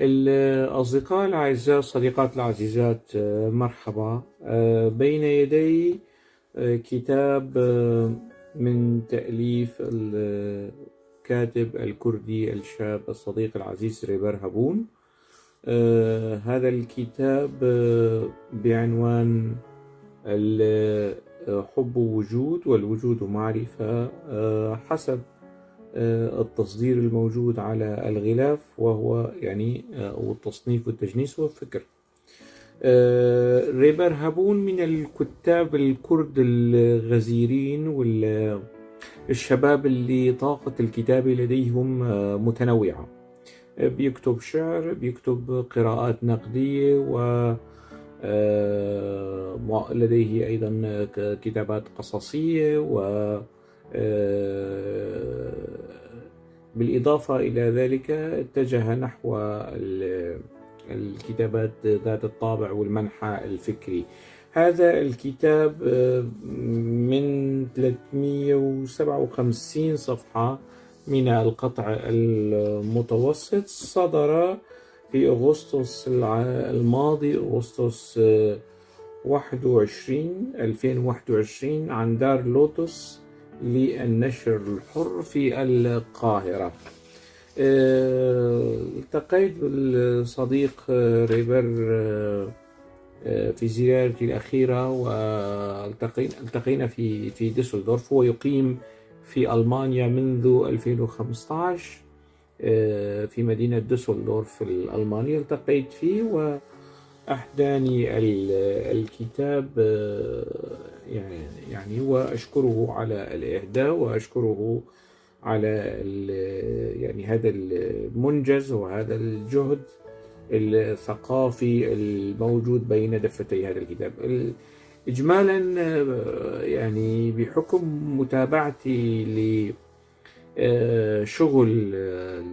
الأصدقاء الأعزاء، الصديقات العزيزات، مرحبا. بين يدي كتاب من تأليف الكاتب الكردي الشاب الصديق العزيز ريبر هابون. هذا الكتاب بعنوان الحب وجود والوجود معرفة، حسب التصدير الموجود على الغلاف، وهو يعني والتصنيف والتجنيس والفكر. ريبر هابون من الكتاب الكرد الغزيرين والشباب اللي طاقة الكتابة لديهم متنوعة. بيكتب شعر، بيكتب قراءات نقدية، و لديه أيضا كتابات قصصية، و بالإضافة إلى ذلك اتجه نحو الكتابات ذات الطابع والمنحى الفكري. هذا الكتاب من 357 صفحة من القطع المتوسط، صدر في أغسطس الماضي، أغسطس 2021 عن دار لوتس للنشر الحر في القاهرة. التقيت بالصديق ريبر في زيارتي الأخيرة، والتقينا في ديسلدورف. هو يقيم في ألمانيا منذ 2015 في مدينة ديسلدورف الألمانية. التقيت فيه وأحداني الكتاب، يعني وأشكره على الإهداء، وأشكره على يعني هذا المنجز وهذا الجهد الثقافي الموجود بين دفتي هذا الكتاب. إجمالا يعني بحكم متابعتي لشغل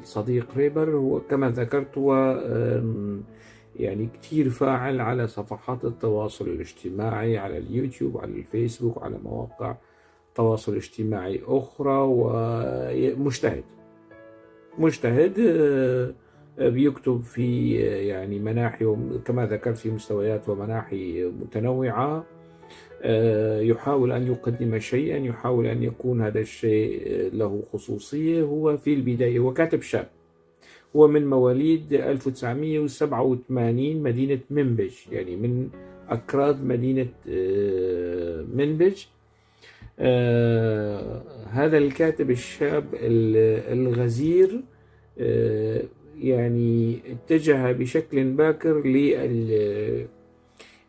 الصديق ريبر، هو كما ذكرت هو يعني كتير فاعل على صفحات التواصل الاجتماعي، على اليوتيوب، على الفيسبوك، على مواقع تواصل اجتماعي أخرى، ومجتهد بيكتب في يعني مناحي، كما ذكرت في مستويات ومناحي متنوعة. يحاول أن يقدم شيئا، يحاول أن يكون هذا الشيء له خصوصية. هو في البداية هو كاتب شاب، هو من مواليد 1987 مدينة منبج، يعني من أكراد مدينة منبج. هذا الكاتب الشاب الغزير يعني اتجه بشكل باكر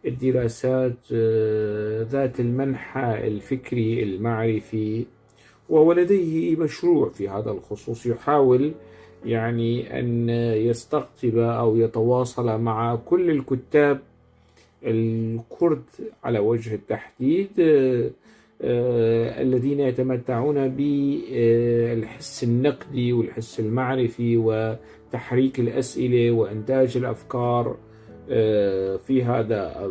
للدراسات ذات المنحى الفكري المعرفي، وهو لديه مشروع في هذا الخصوص. يحاول يعني أن يستقطب أو يتواصل مع كل الكتاب الكرد على وجه التحديد، الذين يتمتعون بالحس النقدي والحس المعرفي وتحريك الأسئلة وإنتاج الأفكار في هذا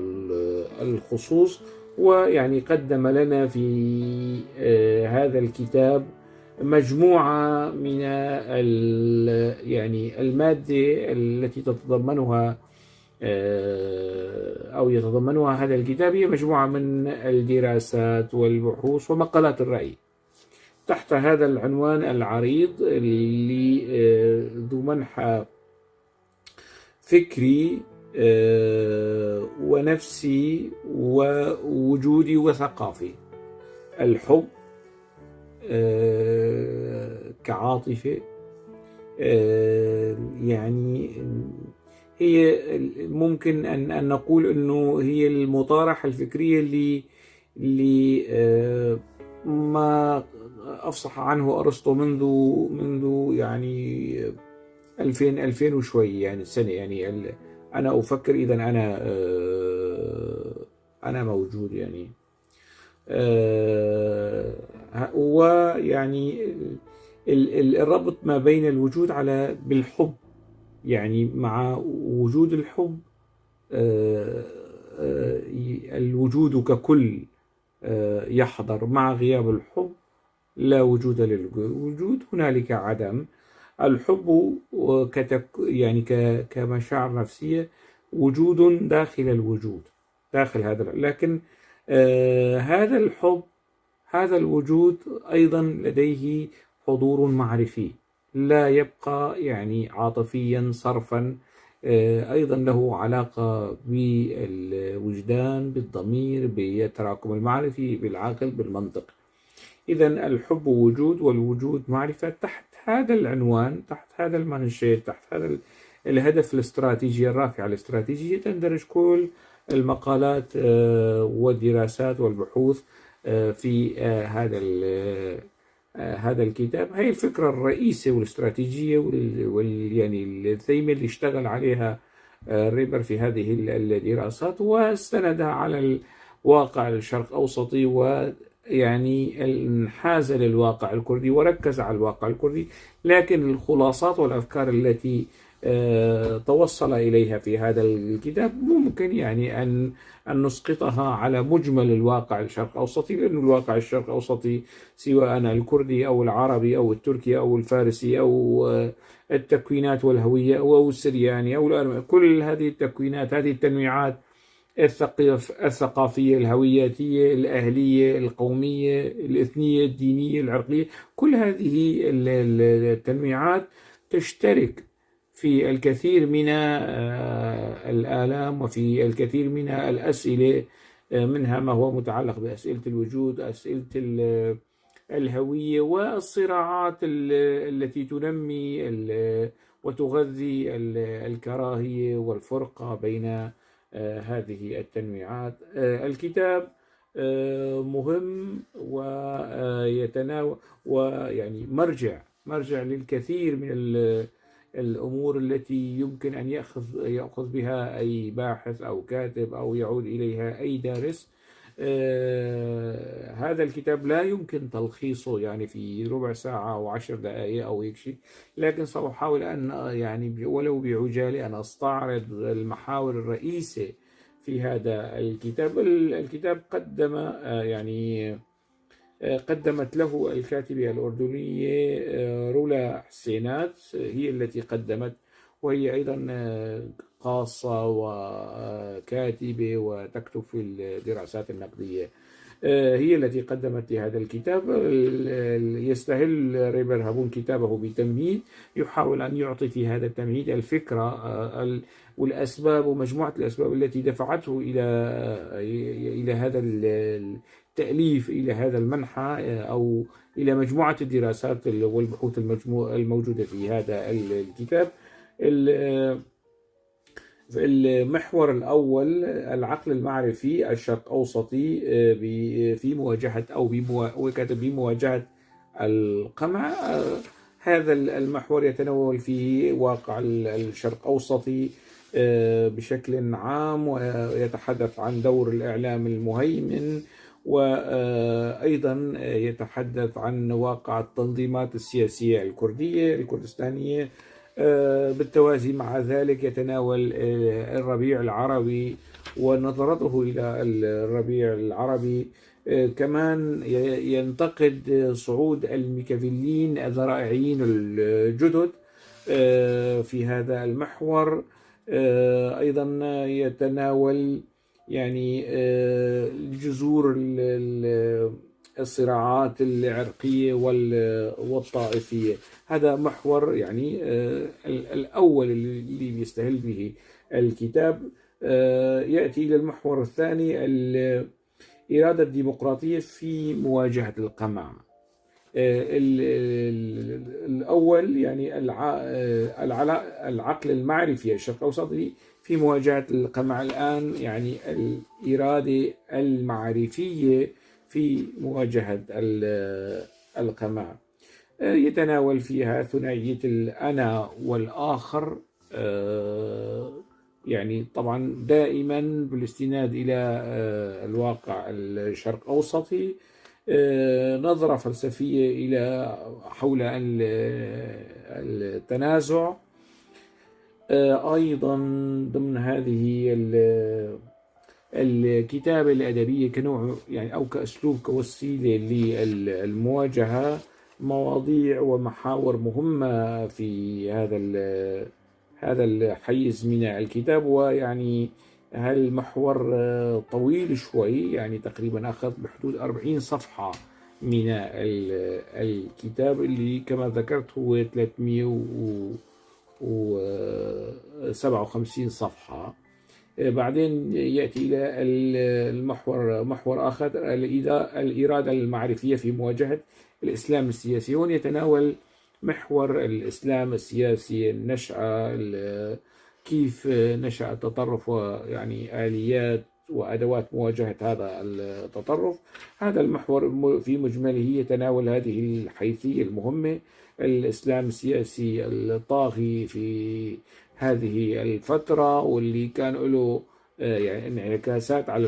الخصوص. ويعني قدم لنا في هذا الكتاب مجموعة من يعني المادة التي تتضمنها أو يتضمنها هذا الكتاب، هي مجموعة من الدراسات والبحوث ومقالات الرأي تحت هذا العنوان العريض اللي ذو منحى فكري ونفسي ووجودي وثقافي. الحب كعاطفة، يعني هي ممكن أن نقول أنه هي المطارحة الفكرية اللي ما أفصح عنه أرسطو منذ يعني 2000 وشوي، يعني السنة. يعني أنا أفكر إذا أنا موجود، يعني ويعني الربط ما بين الوجود بالحب، يعني مع وجود الحب الوجود ككل يحضر، مع غياب الحب لا وجود للوجود، هنالك عدم. الحب يعني كمشاعر نفسية وجود داخل الوجود، داخل هذا، لكن هذا الحب، هذا الوجود أيضا لديه حضور معرفي، لا يبقى يعني عاطفيا صرفا، أيضا له علاقة بالوجدان، بالضمير، بالتراكم المعرفي، بالعقل، بالمنطق. إذا الحب وجود والوجود معرفة. تحت هذا العنوان، تحت هذا المنشأ، تحت هذا الهدف الاستراتيجي الرافع الاستراتيجية، تندرج كل المقالات والدراسات والبحوث في هذا الكتاب. هي الفكرة الرئيسية والاستراتيجية يعني الثيمة اللي اشتغل عليها ريبر في هذه الدراسات، واستندها على الواقع الشرق أوسطي، ويعني انحاز للواقع الكردي وركز على الواقع الكردي، لكن الخلاصات والأفكار التي توصل إليها في هذا الكتاب ممكن يعني أن نسقطها على مجمل الواقع الشرق أوسطي، لأن الواقع الشرق أوسطي سواء الكردي أو العربي أو التركي أو الفارسي أو التكوينات والهوية أو السرياني أو الأرمني، كل هذه التكوينات، هذه التنويعات الثقافية، الهوياتية، الأهلية، القومية، الإثنية، الدينية، العرقية، كل هذه التنويعات تشترك في الكثير من الآلام وفي الكثير من الأسئلة، منها ما هو متعلق بأسئلة الوجود، أسئلة الهوية، والصراعات التي تنمي وتغذي الكراهية والفرقة بين هذه التنويعات. الكتاب مهم ويتناول ويعني مرجع للكثير من الأمور التي يمكن أن يأخذ بها أي باحث أو كاتب أو يعود إليها أي دارس. هذا الكتاب لا يمكن تلخيصه يعني في ربع ساعة أو 10 دقائق أو هيك شيء، لكن سأحاول أن يعني ولو بعجالة أن أستعرض المحاور الرئيسية في هذا الكتاب. الكتاب قدمت له الكاتبة الأردنية رولا حسينات، هي التي قدمت، وهي أيضا قاصة وكاتبة وتكتب في الدراسات النقدية، هي التي قدمت لهذا الكتاب. يستهل ريبر هابون كتابه بتمهيد يحاول أن يعطي في هذا التمهيد الفكرة والأسباب ومجموعة الأسباب التي دفعته إلى هذا التأليف، إلى هذا المنحى، أو إلى مجموعة الدراسات والبحوث الموجودة في هذا الكتاب. المحور الأول العقل المعرفي الشرق أوسطي في مواجهة بمواجهة القمع. هذا المحور يتناول فيه واقع الشرق أوسطي بشكل عام، ويتحدث عن دور الإعلام المهيمن، وأيضا يتحدث عن واقع التنظيمات السياسية الكردية الكردستانية. بالتوازي مع ذلك يتناول الربيع العربي ونظرته إلى الربيع العربي. كمان ينتقد صعود الميكافيليين الذرائعيين الجدد في هذا المحور. أيضا يتناول يعني جذور الصراعات العرقية والطائفية. هذا محور يعني الأول اللي بيستهل به الكتاب. يأتي إلى المحور الثاني الإرادة الديمقراطية في مواجهة القمع. الأول يعني العقل المعرفي الشرق الأوسطي في مواجهة القمع. الآن يعني الإرادة المعرفية في مواجهة القمع. يتناول فيها ثنائية الأنا والآخر، يعني طبعا دائما بالاستناد إلى الواقع الشرق أوسطي، نظرة فلسفية إلى حول التنازع. أيضا ضمن هذه الكتابة الأدبية كنوع يعني أو كأسلوب كوسيلة للمواجهة، مواضيع ومحاور مهمة في هذا الحيز من الكتاب. ويعني هالمحور طويل شوي، يعني تقريبا أخذ بحدود 40 صفحة من الكتاب، اللي كما ذكرت هو 357 صفحة. بعدين يأتي إلى محور آخر، الإرادة المعرفية في مواجهة الإسلام السياسي. هون يتناول محور الإسلام السياسي، النشأة، كيف نشأ التطرف، ويعني آليات وأدوات مواجهة هذا التطرف. هذا المحور في مجمله يتناول هذه الحيثية المهمة: الإسلام السياسي الطاغي في هذه الفترة، واللي كان له يعني انعكاسات على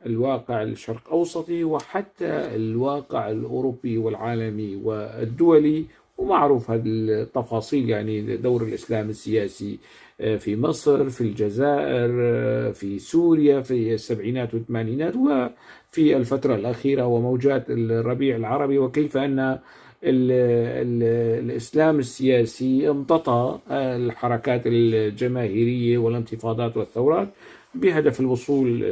الواقع الشرق أوسطي، وحتى الواقع الأوروبي والعالمي والدولي. ومعروف هذه التفاصيل، يعني دور الإسلام السياسي في مصر، في الجزائر، في سوريا في السبعينات والثمانينات، وفي الفترة الأخيرة وموجات الربيع العربي، وكيف أن الإسلام السياسي امتطى الحركات الجماهيرية والانتفاضات والثورات بهدف الوصول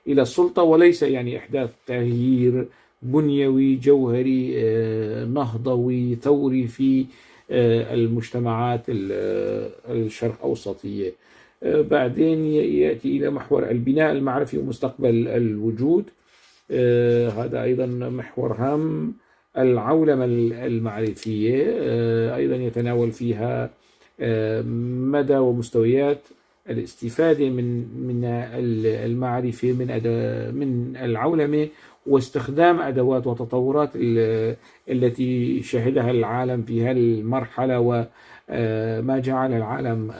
إلى السلطة، وليس يعني إحداث تغيير بنيوي جوهري نهضوي ثوري في المجتمعات الشرق أوسطية. بعدين يأتي إلى محور البناء المعرفي ومستقبل الوجود. هذا أيضا محور هام. العولمة المعرفية أيضا يتناول فيها مدى ومستويات الاستفادة من المعرفة، من العولمة، واستخدام أدوات وتطورات التي شهدها العالم في هذه المرحلة، وما جعل العالم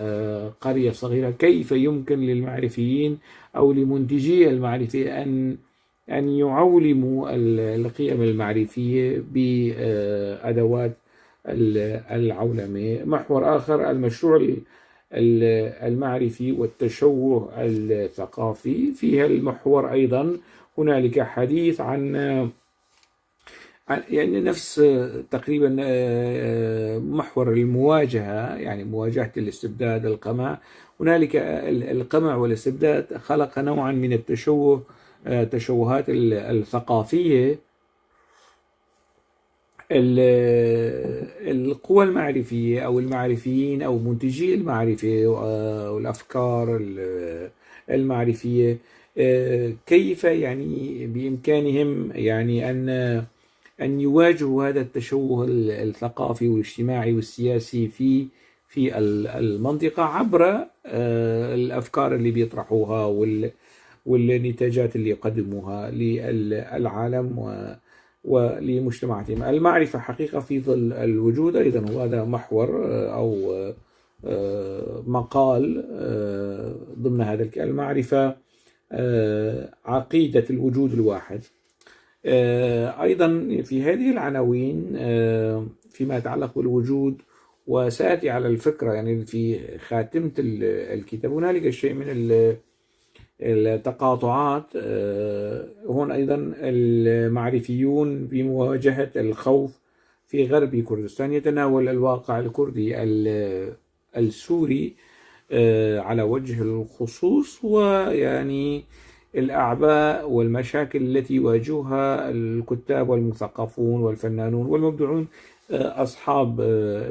قرية صغيرة. كيف يمكن للمعرفيين أو لمنتجي المعرفة أن يعولموا القيم المعرفية بأدوات العولمة. محور آخر: المشروع المعرفي والتشوه الثقافي. في المحور أيضا هنالك حديث عن يعني نفس تقريبا محور المواجهة، يعني مواجهة الاستبداد، القمع. هنالك القمع والاستبداد خلق نوعا من التشوهات الثقافية. القوى المعرفية أو المعرفيين أو منتجي المعرفة والأفكار المعرفية، كيف يعني بإمكانهم يعني أن يواجهوا هذا التشوه الثقافي والاجتماعي والسياسي في المنطقة عبر الأفكار اللي بيطرحوها والنتاجات اللي يقدموها للعالم ولمجتمعاتهم. المعرفة حقيقة في ظل الوجود أيضا، وهذا محور أو مقال ضمن هذا المعرفة عقيدة الوجود الواحد. أيضا في هذه العناوين فيما يتعلق بالوجود، وسأتي على الفكرة يعني في خاتمة الكتاب، هنالك شيء من التقاطعات. هون أيضا المعرفيون بمواجهة الخوف في غرب كردستان، يتناول الواقع الكردي السوري على وجه الخصوص، ويعني الأعباء والمشاكل التي يواجهها الكتاب والمثقفون والفنانون والمبدعون أصحاب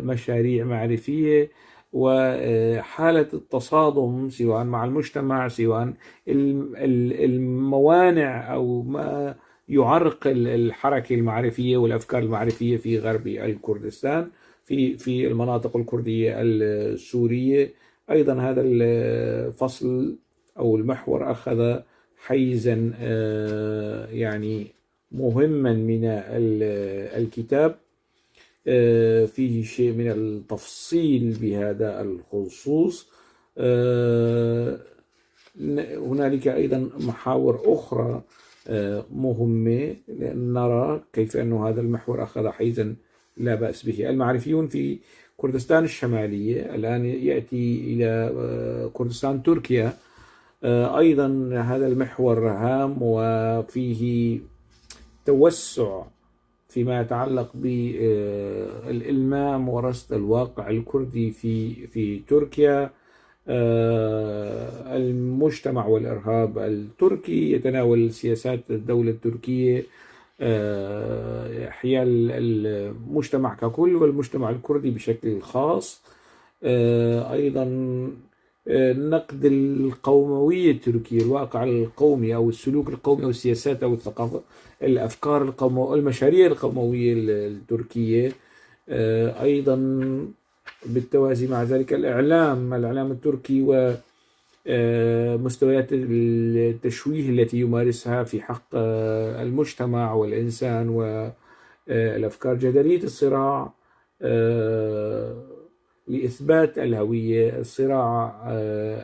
مشاريع معرفية، وحالة التصادم سواء مع المجتمع، سواء الموانع أو ما يعرقل الحركة المعرفية والأفكار المعرفية في غرب الكردستان، في المناطق الكردية السورية. أيضا هذا الفصل أو المحور أخذ حيزا يعني مهما من الكتاب، فيه شيء من التفصيل بهذا الخصوص. هنالك أيضا محاور أخرى مهمة، نرى كيف أن هذا المحور أخذ حيزا لا بأس به. المعرفيون في كردستان الشمالية، الآن يأتي إلى كردستان تركيا. أيضا هذا المحور هام، وفيه توسع فيما يتعلق بالإلمام ورصد الواقع الكردي في تركيا. المجتمع والإرهاب التركي يتناول سياسات الدولة التركية، إحياء المجتمع ككل والمجتمع الكردي بشكل خاص. أيضا نقد القوموية التركية، الواقع القومي أو السلوك القومي أو السياسات أو الثقافة، الأفكار القومية، المشاريع القوموية التركية. أيضا بالتوازي مع ذلك الإعلام التركي ومستويات التشويه التي يمارسها في حق المجتمع والإنسان والأفكار. جدلية الصراع لإثبات الهوية، الصراع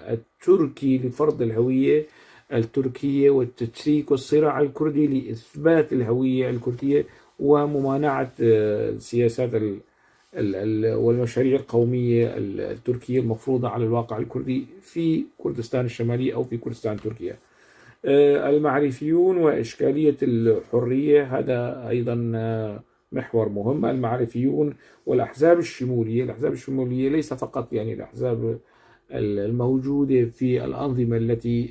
التركي لفرض الهوية التركية والتشريك، والصراع الكردي لإثبات الهوية الكردية وممانعة السياسات والمشاريع القومية التركية المفروضة على الواقع الكردي في كردستان الشمالي أو في كردستان تركيا. المعرفيون وإشكالية الحرية، هذا أيضا محور مهم. المعرفيون والأحزاب الشمولية، الأحزاب الشمولية ليس فقط يعني الأحزاب الموجودة في الأنظمة التي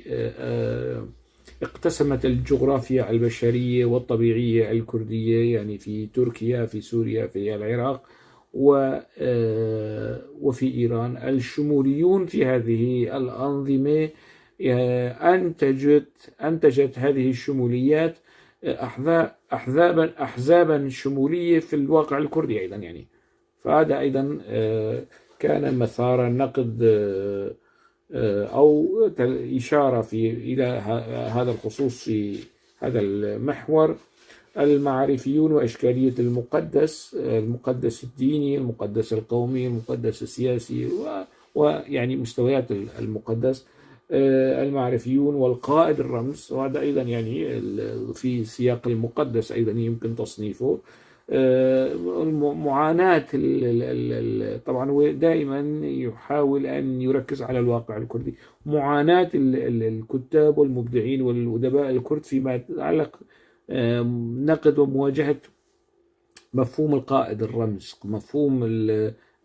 اقتسمت الجغرافيا البشرية والطبيعية الكردية، يعني في تركيا، في سوريا، في العراق وفي إيران. الشموليون في هذه الأنظمة أنتجت هذه الشموليات أحزابا شمولية في الواقع الكردي أيضا يعني. فهذا أيضا كان مثار نقد أو إشارة إلى هذا الخصوص في هذا المحور. المعرفيون وإشكالية المقدس الديني، المقدس القومي، المقدس السياسي، ويعني مستويات المقدس. المعرفيون والقائد الرمز، وهذا أيضا يعني في سياق المقدس أيضا يمكن تصنيفه. معاناة طبعا هو دائما يحاول أن يركز على الواقع الكردي، معاناة الكتاب والمبدعين والأدباء الكرد فيما يتعلق نقد ومواجهة مفهوم القائد الرمز، مفهوم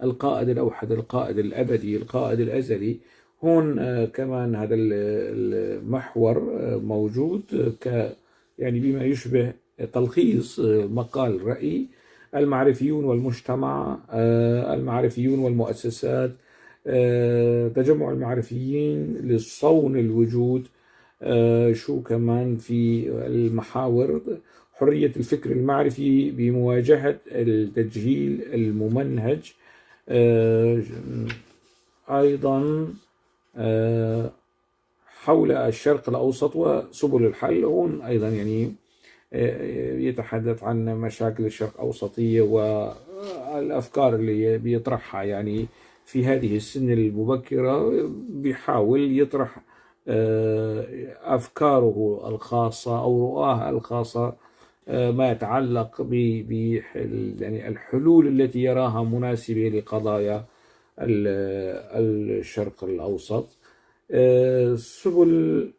القائد الأوحد، القائد الأبدي، القائد الأزلي. هون كمان هذا المحور موجود يعني بما يشبه تلخيص مقال رأي. المعرفيون والمجتمع، المعرفيون والمؤسسات، تجمع المعرفيين لصون الوجود. شو كمان في المحاور؟ حرية الفكر المعرفي بمواجهة التجهيل الممنهج. أيضا حول الشرق الأوسط وسبل الحل. هون أيضا يعني يتحدث عن مشاكل الشرق الأوسطية والأفكار اللي بيطرحها يعني في هذه السن المبكرة، بيحاول يطرح أفكاره الخاصة أو رؤاه الخاصة ما يتعلق يعني الحلول التي يراها مناسبة لقضايا الشرق الأوسط. سبل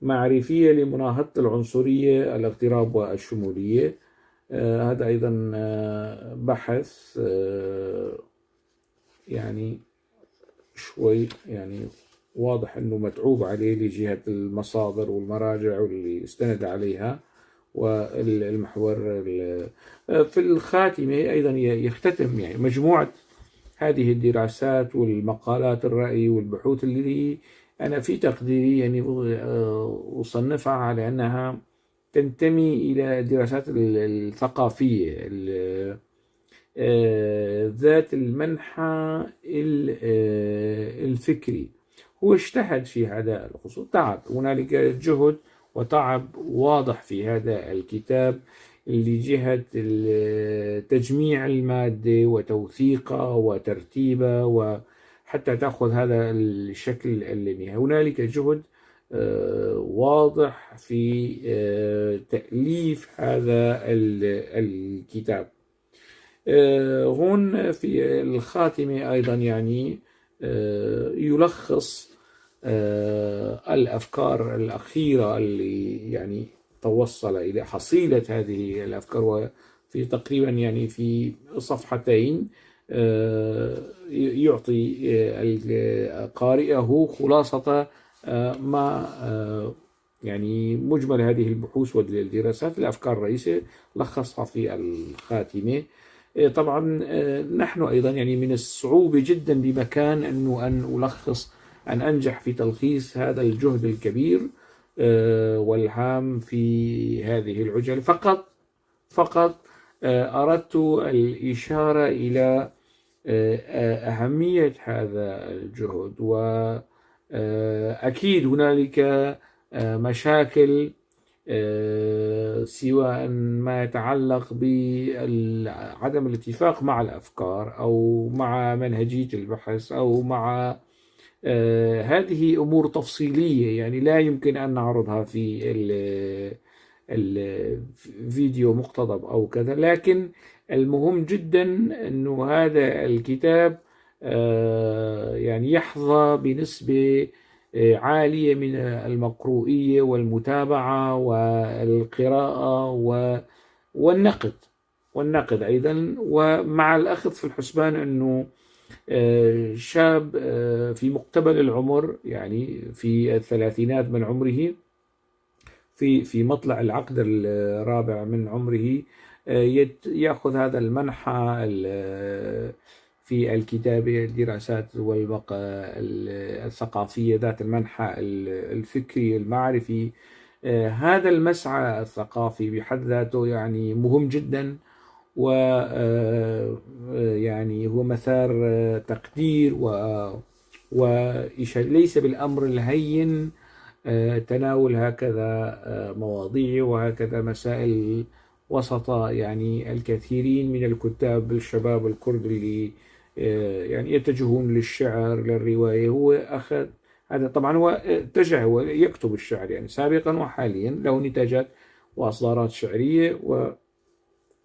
معرفية لمناهضة العنصرية، الاغتراب والشمولية. هذا أيضا بحث يعني شوي يعني واضح أنه متعوب عليه لجهة المصادر والمراجع واللي استند عليها. والمحور في الخاتمة أيضا يختتم يعني مجموعة هذه الدراسات والمقالات الرأي والبحوث اللي أنا في تقديري يعني أصنفها على أنها تنتمي إلى الدراسات الثقافية ذات المنحى الفكري. هو اجتهد في هذا الخصوص، تعب، هنالك جهد وتعب واضح في هذا الكتاب لجهة تجميع المادة وتوثيقها وترتيبها وحتى تأخذ هذا الشكل النهائي. هنالك جهد واضح في تأليف هذا الكتاب. هون في الخاتمة أيضا يعني يلخص الأفكار الأخيرة اللي يعني توصل إلى حصيلة هذه الأفكار في تقريبا يعني في صفحتين، يعطي قارئه خلاصة ما يعني مجمل هذه البحوث والدراسات، الأفكار الرئيسية لخصها في الخاتمة. طبعا نحن أيضا يعني من الصعوبة جدا بمكان أن ألخص، أن أنجح في تلخيص هذا الجهد الكبير والهام في هذه العجل. فقط أردت الإشارة إلى أهمية هذا الجهد، وأكيد هنالك مشاكل سواء ما يتعلق بعدم الاتفاق مع الأفكار أو مع منهجية البحث أو مع هذه أمور تفصيلية يعني لا يمكن أن نعرضها في الفيديو مقتضب أو كذا. لكن المهم جدا أنه هذا الكتاب يعني يحظى بنسبة عالية من المقروئية والمتابعة والقراءة والنقد أيضا، ومع الأخذ في الحسبان أنه شاب في مقتبل العمر، يعني في الثلاثينات من عمره، في مطلع العقد الرابع من عمره، يأخذ هذا المنحى في الكتابة، الدراسات الثقافية ذات المنحى الفكري المعرفي. هذا المسعى الثقافي بحد ذاته يعني مهم جدا، و يعني هو مثار تقدير وليس بالأمر الهين تناول هكذا مواضيع وهكذا مسائل وسط يعني الكثيرين من الكتاب الشباب الكرد اللي يعني يتجهون للشعر للرواية. هو أخذ هذا، طبعا هو اتجه ويكتب الشعر يعني سابقا وحاليا، له نتاجات وأصدارات شعرية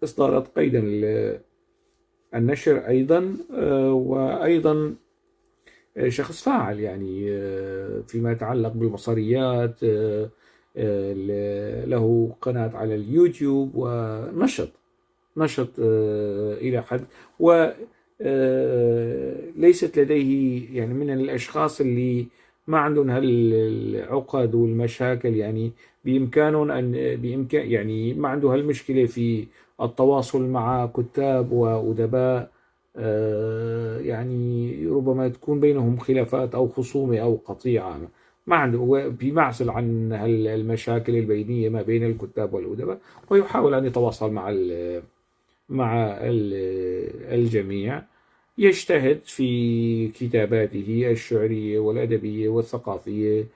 وإصدارات قيدا للنشر أيضا، وأيضا شخص فاعل يعني فيما يتعلق بالبصريات، له قناة على اليوتيوب ونشط إلى حد، وليست لديه يعني من الأشخاص اللي ما عندهم هالعقد والمشاكل، يعني بإمكانهم يعني ما عنده هالمشكلة في التواصل مع كتاب وأدباء يعني ربما تكون بينهم خلافات أو خصومة أو قطيعة، ما عنده، بمعزل عن المشاكل البينية ما بين الكتاب والأدباء، ويحاول أن يتواصل مع الجميع. يجتهد في كتاباته الشعرية والأدبية والثقافية،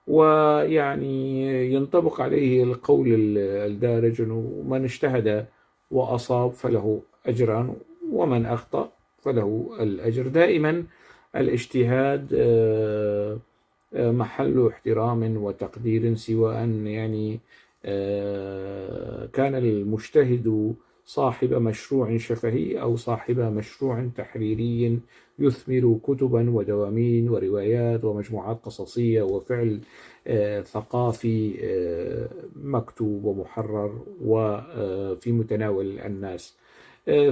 ويعني ينطبق عليه القول الدارج أنه من اجتهد وأصاب فله أجران، ومن أخطأ فله الأجر. دائما الاجتهاد محل احترام وتقدير، سواء يعني كان المجتهد صاحب مشروع شفهي أو صاحب مشروع تحريري يثمر كتبا ودواوين وروايات ومجموعات قصصية وفعل ثقافي مكتوب ومحرر وفي متناول الناس.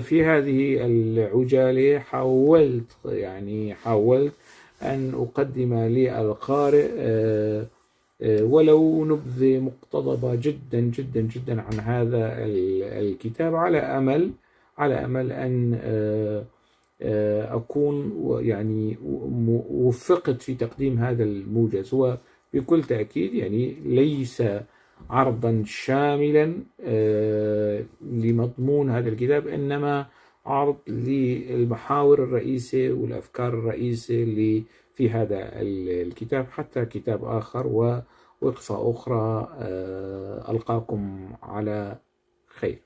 في هذه العجالة حاولت أن أقدم للقارئ ولو نبذة مقتضبة جدا جدا جدا عن هذا الكتاب، على أمل أن أكون يعني وفقت في تقديم هذا الموجز. هو بكل تأكيد يعني ليس عرضا شاملا لمضمون هذا الكتاب، إنما عرض للمحاور الرئيسية والأفكار الرئيسية اللي في هذا الكتاب، حتى كتاب آخر ووقفة أخرى. ألقاكم على خير.